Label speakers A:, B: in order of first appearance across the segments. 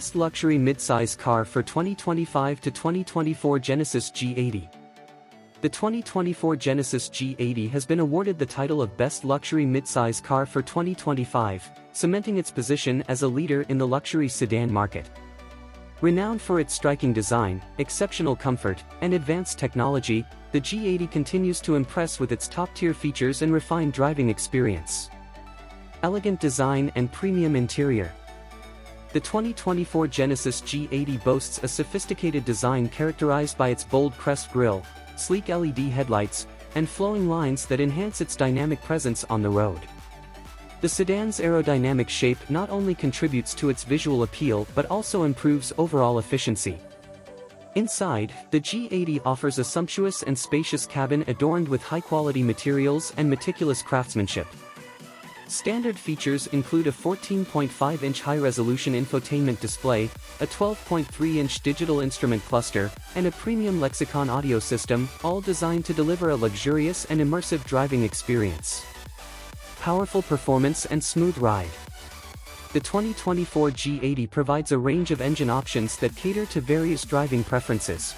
A: Best Luxury Midsize Car for 2025 to 2024 Genesis G80. The 2024 Genesis G80 has been awarded the title of Best Luxury Midsize Car for 2025, cementing its position as a leader in the luxury sedan market. Renowned for its striking design, exceptional comfort, and advanced technology, the G80 continues to impress with its top-tier features and refined driving experience. Elegant design and premium interior. The 2024 Genesis G80 boasts a sophisticated design characterized by its bold crest grille, sleek LED headlights, and flowing lines that enhance its dynamic presence on the road. The sedan's aerodynamic shape not only contributes to its visual appeal but also improves overall efficiency. Inside, the G80 offers a sumptuous and spacious cabin adorned with high-quality materials and meticulous craftsmanship. Standard features include a 14.5-inch high-resolution infotainment display, a 12.3-inch digital instrument cluster, and a premium Lexicon audio system, all designed to deliver a luxurious and immersive driving experience. Powerful performance and smooth ride. The 2024 G80 provides a range of engine options that cater to various driving preferences.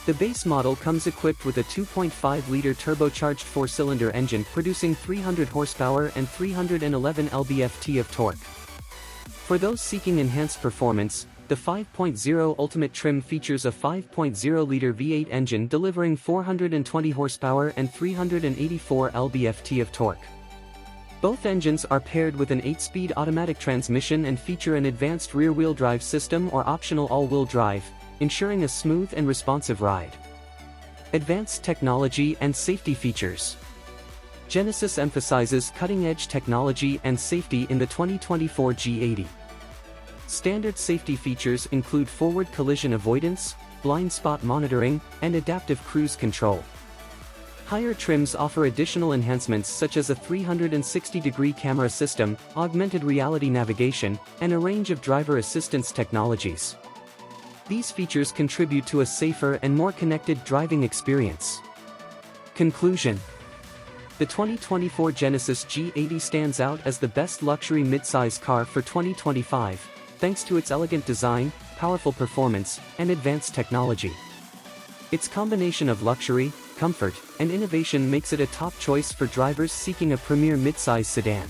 A: The base model comes equipped with a 2.5-liter turbocharged four-cylinder engine producing 300 horsepower and 311 lb-ft of torque. For those seeking enhanced performance, the 5.0 Ultimate trim features a 5.0-liter V8 engine delivering 420 horsepower and 384 lb-ft of torque. Both engines are paired with an 8-speed automatic transmission and feature an advanced rear-wheel drive system or optional all-wheel drive, ensuring a smooth and responsive ride. Advanced technology and safety features. Genesis emphasizes cutting-edge technology and safety in the 2024 G80. Standard safety features include forward collision avoidance, blind spot monitoring, and adaptive cruise control. Higher trims offer additional enhancements such as a 360-degree camera system, augmented reality navigation, and a range of driver assistance technologies. These features contribute to a safer and more connected driving experience. Conclusion. The 2024 Genesis G80 stands out as the best luxury midsize car for 2025, thanks to its elegant design, powerful performance, and advanced technology. Its combination of luxury, comfort, and innovation makes it a top choice for drivers seeking a premier midsize sedan.